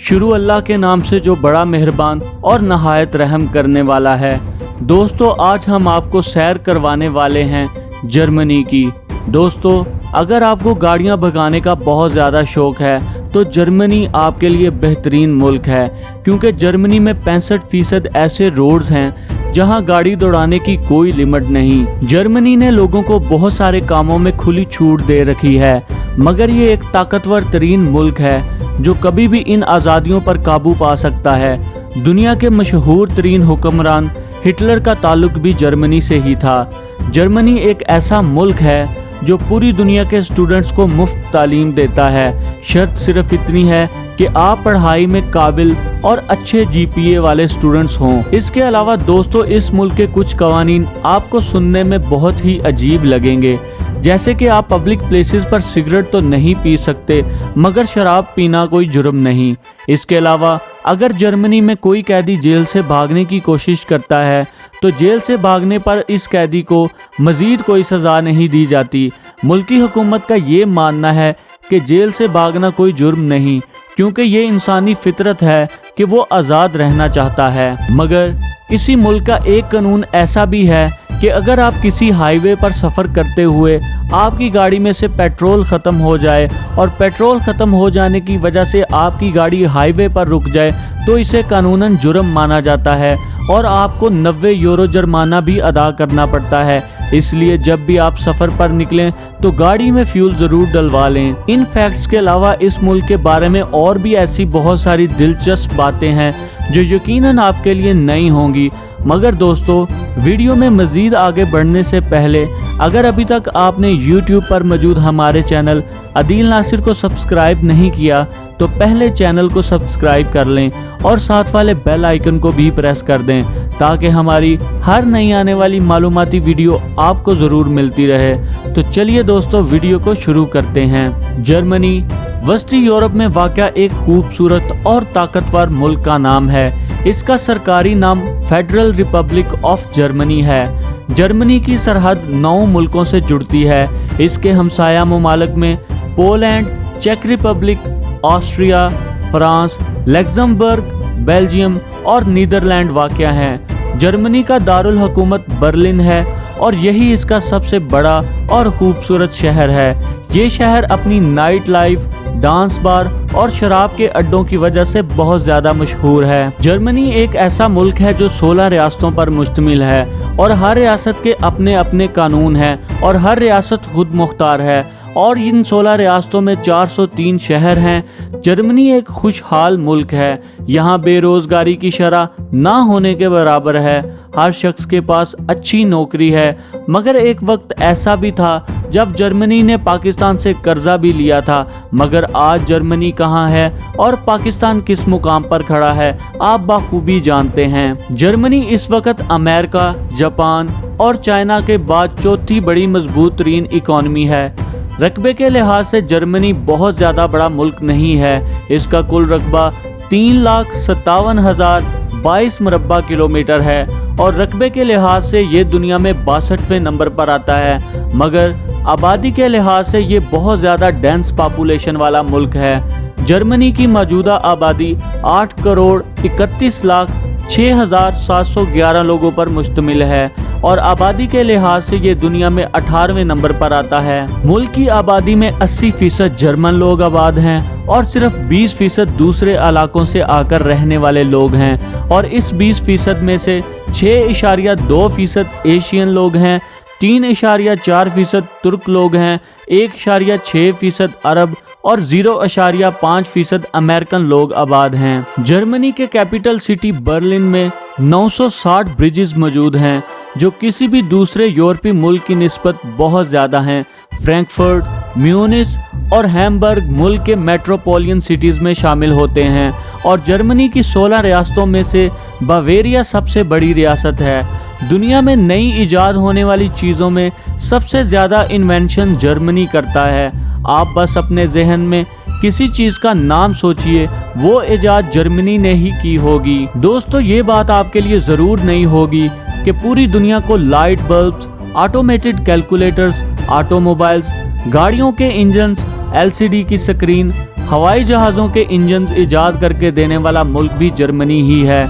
शुरू अल्लाह के नाम से जो बड़ा मेहरबान और नहायत रहम करने वाला है। दोस्तों, आज हम आपको सैर करवाने वाले हैं जर्मनी की। दोस्तों, अगर आपको गाड़ियां भगाने का बहुत ज़्यादा शौक है तो जर्मनी आपके लिए बेहतरीन मुल्क है, क्योंकि जर्मनी में 65% ऐसे रोड्स हैं जहां गाड़ी दौड़ाने की कोई लिमिट नहीं। जर्मनी ने लोगों को बहुत सारे कामों में खुली छूट दे रखी है, मगर ये एक ताकतवर तरीन मुल्क है जो कभी भी इन आज़ादियों पर काबू पा सकता है। दुनिया के मशहूर तरीन हुक्मरान हिटलर का ताल्लुक भी जर्मनी से ही था। जर्मनी एक ऐसा मुल्क है जो पूरी दुनिया के स्टूडेंट्स को मुफ्त तालीम देता है। शर्त सिर्फ इतनी है कि आप पढ़ाई में काबिल और अच्छे GPA वाले स्टूडेंट्स हों। इसके अलावा दोस्तों, इस मुल्क के कुछ कवानीन आपको सुनने में बहुत ही अजीब लगेंगे, जैसे कि आप पब्लिक प्लेसेस पर सिगरेट तो नहीं पी सकते, मगर शराब पीना कोई जुर्म नहीं। इसके अलावा अगर जर्मनी में कोई कैदी जेल से भागने की कोशिश करता है तो जेल से भागने पर इस कैदी को मज़ीद कोई सज़ा नहीं दी जाती। मुल्की हुकूमत का ये मानना है कि जेल से भागना कोई जुर्म नहीं, क्योंकि ये इंसानी फितरत है कि वो आज़ाद रहना चाहता है। मगर इसी मुल्क का एक कानून ऐसा भी है कि अगर आप किसी हाईवे पर सफ़र करते हुए आपकी गाड़ी में से पेट्रोल ख़त्म हो जाए और पेट्रोल ख़त्म हो जाने की वजह से आपकी गाड़ी हाईवे पर रुक जाए तो इसे कानूनन जुर्म माना जाता है और आपको 90 यूरो जुर्माना भी अदा करना पड़ता है। इसलिए जब भी आप सफ़र पर निकलें तो गाड़ी में फ्यूल ज़रूर डलवा लें। इन फैक्ट्स के अलावा इस मुल्क के बारे में और भी ऐसी बहुत सारी दिलचस्प बातें हैं जो यकीनन आपके लिए नई होंगी। मगर दोस्तों, वीडियो में मज़ीद आगे बढ़ने से पहले अगर अभी तक आपने YouTube पर मौजूद हमारे चैनल अदील नासिर को सब्सक्राइब नहीं किया तो पहले चैनल को सब्सक्राइब कर लें और साथ वाले बेल आइकन को भी प्रेस कर दें, ताकि हमारी हर नई आने वाली मालूमाती वीडियो आपको ज़रूर मिलती रहे। तो चलिए दोस्तों, वीडियो को शुरू करते हैं। जर्मनी वस्ती यूरोप में वाक़या एक खूबसूरत और ताकतवर मुल्क का नाम है। इसका सरकारी नाम फेडरल रिपब्लिक ऑफ जर्मनी है। जर्मनी की सरहद 9 मुल्कों से जुड़ती है। इसके हमसाया ममालिक में पोलैंड, चेक Republic, Austria, France, Luxembourg, Belgium और नीदरलैंड वाक़या हैं। जर्मनी का दारुल हुकूमत बर्लिन है और यही इसका सबसे बड़ा और खूबसूरत शहर है। ये शहर अपनी नाइट लाइफ, डांस बार और शराब के अड्डों की वजह से बहुत ज़्यादा मशहूर है। जर्मनी एक ऐसा मुल्क है जो 16 रियासतों पर मुश्तमिल है और हर रियासत के अपने अपने कानून हैं और हर रियासत खुद मुख्तार है और इन 16 रियासतों में 403 शहर हैं। जर्मनी एक खुशहाल मुल्क है। यहाँ बेरोज़गारी की शरह ना होने के बराबर है। हर शख्स के पास अच्छी नौकरी है। मगर एक वक्त ऐसा भी था जब जर्मनी ने पाकिस्तान से कर्जा भी लिया था। मगर आज जर्मनी कहाँ है और पाकिस्तान किस मुकाम पर खड़ा है, आप बाखूबी जानते हैं। जर्मनी इस वक्त अमेरिका, जापान और चाइना के बाद चौथी बड़ी मजबूत तरीन इकॉनमी है। रकबे के लिहाज से जर्मनी बहुत ज़्यादा बड़ा मुल्क नहीं है। इसका कुल रकबा 3,57,022 मुरब्बा किलोमीटर है और रकबे के लिहाज से ये दुनिया में 62वें नंबर पर आता है। मगर आबादी के लिहाज से ये बहुत ज़्यादा डेंस पॉपुलेशन वाला मुल्क है। जर्मनी की मौजूदा आबादी 8,31,06,711 लोगों पर मुश्तमिल है और आबादी के लिहाज से ये दुनिया में 18वें नंबर पर आता है। मुल्क की आबादी में 80% जर्मन लोग आबाद हैं और सिर्फ 20% दूसरे इलाकों से आकर रहने वाले लोग हैं और इस 20% में से 6.2% एशियन लोग हैं, 3.4% तुर्क लोग हैं, 1.6% अरब और 0.5% अमेरिकन लोग आबाद हैं। जर्मनी के कैपिटल सिटी बर्लिन में 960 ब्रिजेस मौजूद हैं जो किसी भी दूसरे यूरोपीय मुल्क की निस्बत बहुत ज़्यादा हैं। फ्रैंकफर्ट, म्यूनिस और हैम्बर्ग मुल्क के मेट्रोपोलियन सिटीज़ में शामिल होते हैं और जर्मनी की 16 रियासतों में से बावेरिया सबसे बड़ी रियासत है। दुनिया में नई इजाद होने वाली चीज़ों में सबसे ज़्यादा इन्वेंशन जर्मनी करता है। आप बस अपने जहन में किसी चीज़ का नाम सोचिए, वो इजाद जर्मनी ने ही की होगी। दोस्तों, ये बात आपके लिए ज़रूर नहीं होगी कि पूरी दुनिया को light bulbs, automated calculators, automobiles, गाड़ियों के इंजन्स, LCD की स्क्रीन, हवाई जहाज़ों के इंजन इजाद करके देने वाला मुल्क भी जर्मनी ही है।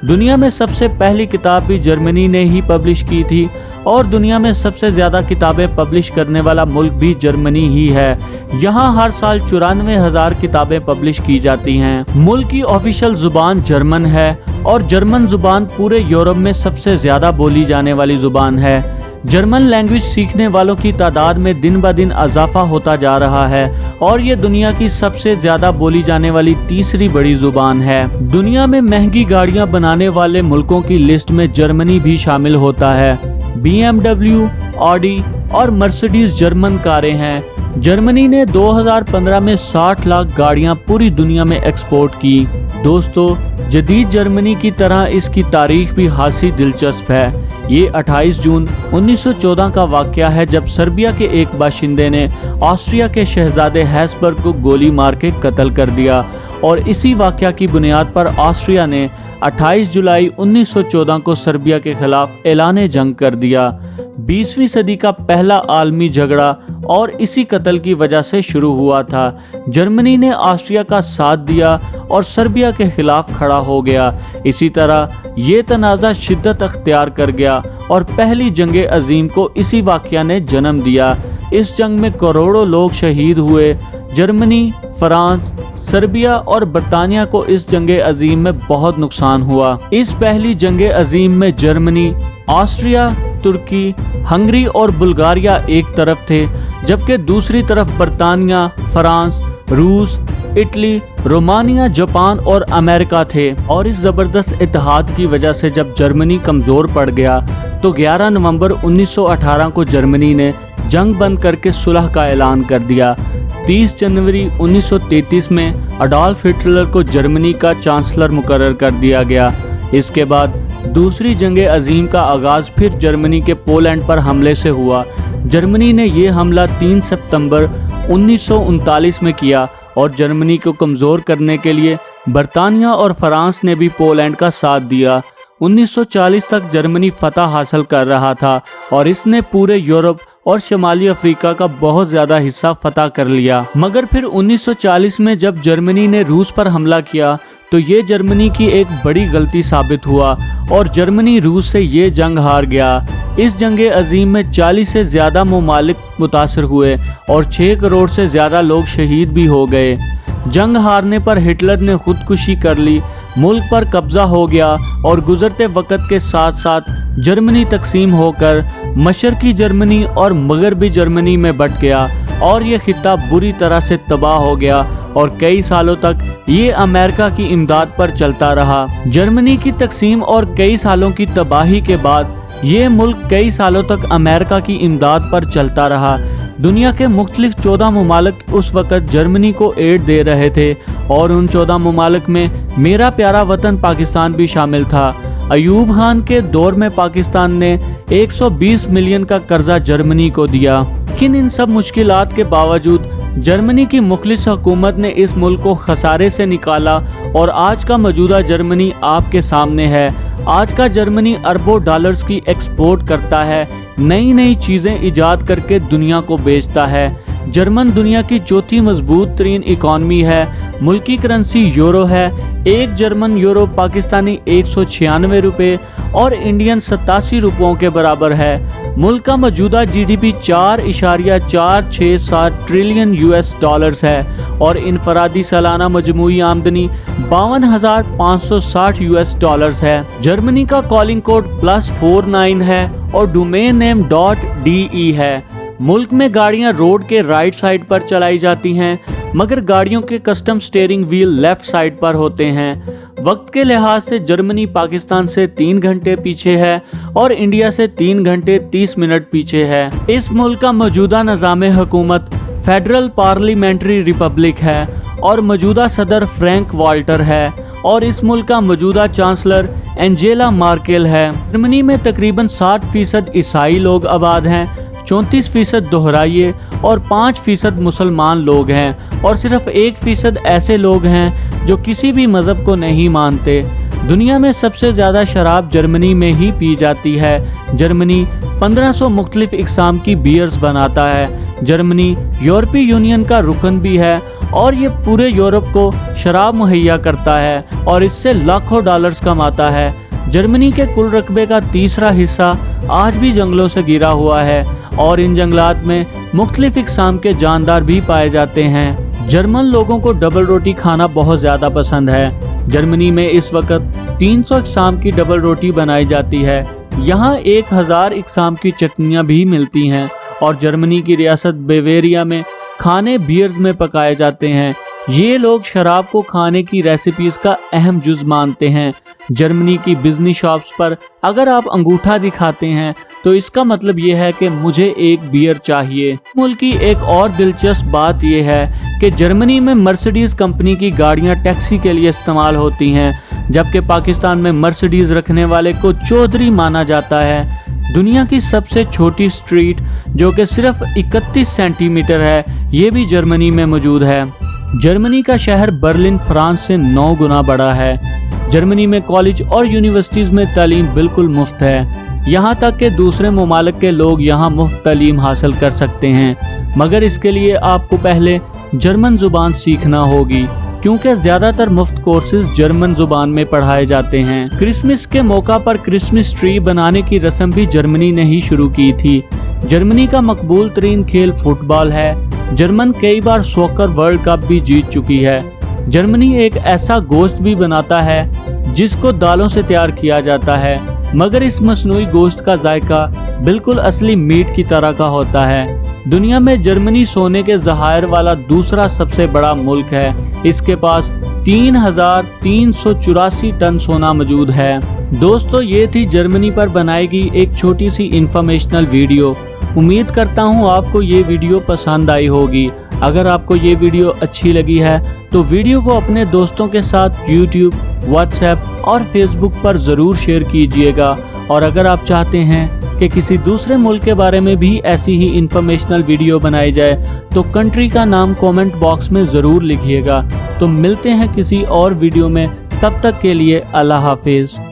दुनिया में सबसे पहली किताब भी जर्मनी ने ही पब्लिश की थी और दुनिया में सबसे ज़्यादा किताबें पब्लिश करने वाला मुल्क भी जर्मनी ही है। यहाँ हर साल 94,000 किताबें पब्लिश की जाती हैं। मुल्क की ऑफिशियल ज़ुबान जर्मन है और जर्मन ज़ुबान पूरे यूरोप में सबसे ज़्यादा बोली जाने वाली ज़ुबान है। जर्मन लैंग्वेज सीखने वालों की तादाद में दिन ब दिन इजाफा होता जा रहा है और ये दुनिया की सबसे ज़्यादा बोली जाने वाली तीसरी बड़ी ज़ुबान है। दुनिया में महंगी गाड़ियाँ बनाने वाले मुल्कों की लिस्ट में जर्मनी भी शामिल होता है। BMW, ऑडी और मर्सिडीज जर्मन कारें हैं। जर्मनी ने 2015 में 60 लाख गाड़ियां पूरी दुनिया में एक्सपोर्ट की। दोस्तों, जदीद जर्मनी की तरह इसकी तारीख भी खासी दिलचस्प है। ये 28 जून 1914 का वाक़या है जब सर्बिया के एक बाशिंदे ने ऑस्ट्रिया के शहजादे हैब्सबर्ग को गोली मार के कत्ल कर दिया और इसी वाक़या की बुनियाद पर ऑस्ट्रिया ने 28 जुलाई 1914 को सर्बिया के खिलाफ ऐलान जंग कर दिया। 20वीं सदी का पहला आलमी झगड़ा और इसी कत्ल की वजह से शुरू हुआ था। जर्मनी ने ऑस्ट्रिया का साथ दिया और सर्बिया के खिलाफ खड़ा हो गया। इसी तरह ये तनाज़ा शिद्दत अख्तियार कर गया और पहली जंग अजीम को इसी वाक़या ने जन्म दिया। इस जंग में करोड़ों लोग शहीद हुए। जर्मनी, फ्रांस, सर्बिया और बरतानिया को इस जंग अजीम में बहुत नुकसान हुआ। इस पहली जंग अजीम में जर्मनी, ऑस्ट्रिया, तुर्की, हंगरी और बुल्गारिया एक तरफ थे, जबकि दूसरी तरफ बरतानिया, फ्रांस, रूस, इटली, रोमानिया, जापान और अमेरिका थे। और इस ज़बरदस्त इत्तेहाद की वजह से जब जर्मनी कमज़ोर पड़ गया तो 11 नवंबर 1918 को जर्मनी ने जंग बंद करके सुलह का ऐलान कर दिया। 30 जनवरी 1933 में अडॉल्फ हिटलर को जर्मनी का चांसलर मुकर्रर कर दिया गया। इसके बाद दूसरी जंग अजीम का आगाज़ फिर जर्मनी के पोलैंड पर हमले से हुआ। जर्मनी ने ये हमला 3 सितंबर 1939 में किया और जर्मनी को कमज़ोर करने के लिए बरतानिया और फ्रांस ने भी पोलैंड का साथ दिया। 1940 तक जर्मनी फतह हासिल कर रहा था और इसने पूरे यूरोप और शुमाली अफ्रीका का बहुत ज़्यादा हिस्सा फतह कर लिया। मगर फिर 1940 में जब जर्मनी ने रूस पर हमला किया तो ये जर्मनी की एक बड़ी गलती साबित हुआ और जर्मनी रूस से ये जंग हार गया। इस जंग अजीम में 40 से ज़्यादा ममालिक मुतासर हुए और 6 करोड़ से ज़्यादा लोग शहीद भी हो गए। जंग हारने पर हिटलर ने खुदकुशी कर ली, मुल्क पर कब्जा हो गया और गुजरते वक्त के साथ साथ जर्मनी तकसीम होकर मशरकी जर्मनी और मगरबी जर्मनी में बट गया और ये खित्ता बुरी तरह से तबाह हो गया और कई सालों तक ये अमेरिका की इमदाद पर चलता रहा। जर्मनी की तकसीम और कई सालों की तबाही के बाद ये मुल्क कई सालों तक अमेरिका की इमदाद पर चलता रहा। दुनिया के मुख्तलिफ 14 ममालिक उस वक़्त जर्मनी को एड दे रहे थे और उन 14 ममालिक में मेरा प्यारा वतन पाकिस्तान भी शामिल था। अयूब खान के दौर में पाकिस्तान ने 120 मिलियन का कर्जा जर्मनी को दिया। लेकिन इन सब मुश्किलात के बावजूद जर्मनी की मुखलिस हुकूमत ने इस मुल्क को खसारे से निकाला और आज का मौजूदा जर्मनी आपके सामने है। आज का जर्मनी अरबों डॉलर्स की एक्सपोर्ट करता है, नई नई चीज़ें इजाद करके दुनिया को बेचता है। जर्मन दुनिया की चौथी मजबूत तरीन इकॉनमी है। मुल्की करेंसी यूरो है। एक जर्मन यूरो पाकिस्तानी 196 रुपये और इंडियन 87 रुपयों के बराबर है। मुल्क का मौजूदा जीडीपी 4.467 ट्रिलियन US डॉलर्स है और इनफरादी सालाना मजमूई आमदनी 52,560 US डॉलर्स है। जर्मनी का कॉलिंग कोड +49 है और डोमेन नेम .de है। मुल्क में गाड़ियां रोड के राइट साइड पर चलाई जाती हैं, मगर गाड़ियों के custom steering wheel left side पर होते हैं। वक्त के लिहाज से जर्मनी पाकिस्तान से 3 घंटे पीछे है और इंडिया से 3 घंटे 30 मिनट पीछे है। इस मुल्क का मौजूदा निज़ाम हुकूमत फेडरल पार्लियामेंट्री रिपब्लिक है और मौजूदा सदर फ्रैंक वाल्टर है और इस मुल्क का मौजूदा चांसलर एंजेला मार्केल है। जर्मनी में तकरीबन 60% ईसाई लोग आबाद हैं, 34% दोहराइये और 5% मुसलमान लोग हैं और सिर्फ 1% ऐसे लोग हैं जो किसी भी मज़हब को नहीं मानते। दुनिया में सबसे ज़्यादा शराब जर्मनी में ही पी जाती है। जर्मनी 1500 मुख्तलिफ इक़साम की बियर्स बनाता है। जर्मनी यूरोपीय यूनियन का रुकन भी है और ये पूरे यूरोप को शराब मुहैया करता है और इससे लाखों डॉलर्स कमाता है। जर्मनी के कुल रकबे का तीसरा हिस्सा आज भी जंगलों से घिरा हुआ है और इन जंगलात में मुख्तलिफ इक़साम के जानदार भी पाए जाते हैं। जर्मन लोगों को डबल रोटी खाना बहुत ज़्यादा पसंद है। जर्मनी में इस वक्त 300 इक़साम की डबल रोटी बनाई जाती है। यहाँ 1000 इक़साम की चटनियाँ भी मिलती हैं और जर्मनी की रियासत बावेरिया में खाने बियर्स में पकाए जाते हैं। ये लोग शराब को खाने की रेसिपीज का अहम जुज मानते हैं। जर्मनी की बिजनेस शॉप्स पर अगर आप अंगूठा दिखाते हैं तो इसका मतलब ये है कि मुझे एक बियर चाहिए। मुल्क की एक और दिलचस्प बात यह है कि जर्मनी में मर्सिडीज कंपनी की गाड़ियां टैक्सी के लिए इस्तेमाल होती हैं, जबकि पाकिस्तान में मर्सिडीज रखने वाले को चौधरी माना जाता है। दुनिया की सबसे छोटी स्ट्रीट जो कि सिर्फ 31 सेंटीमीटर है, ये भी जर्मनी में मौजूद है। जर्मनी का शहर बर्लिन फ्रांस से 9 गुना बड़ा है। जर्मनी में कॉलेज और यूनिवर्सिटीज़ में तालीम बिल्कुल मुफ्त है। यहाँ तक कि दूसरे ममालिक के लोग यहाँ मुफ्त तालीम हासिल कर सकते हैं, मगर इसके लिए आपको पहले जर्मन ज़ुबान सीखना होगी, क्योंकि ज़्यादातर मुफ्त कोर्सेज जर्मन ज़ुबान में पढ़ाए जाते हैं। क्रिसमस के मौका पर क्रिसमस ट्री बनाने की रस्म भी जर्मनी ने ही शुरू की थी। जर्मनी का मकबूल तरीन खेल फुटबॉल है। जर्मन कई बार सॉकर वर्ल्ड कप भी जीत चुकी है। जर्मनी एक ऐसा गोश्त भी बनाता है जिसको दालों से तैयार किया जाता है, मगर इस मसनूई गोश्त का जायका बिल्कुल असली मीट की तरह का होता है। दुनिया में जर्मनी सोने के ज़खायर वाला दूसरा सबसे बड़ा मुल्क है। इसके पास 3384 टन सोना मौजूद है। दोस्तों, ये थी जर्मनी पर बनाई गई एक छोटी सी इंफॉर्मेशनल वीडियो। उम्मीद करता हूँ आपको ये वीडियो पसंद आई होगी। अगर आपको ये वीडियो अच्छी लगी है तो वीडियो को अपने दोस्तों के साथ YouTube, WhatsApp और Facebook पर ज़रूर शेयर कीजिएगा। और अगर आप चाहते हैं कि किसी दूसरे मुल्क के बारे में भी ऐसी ही इंफॉर्मेशनल वीडियो बनाई जाए तो कंट्री का नाम कमेंट बॉक्स में ज़रूर लिखिएगा। तो मिलते हैं किसी और वीडियो में, तब तक के लिए अल्लाह हाफिज़।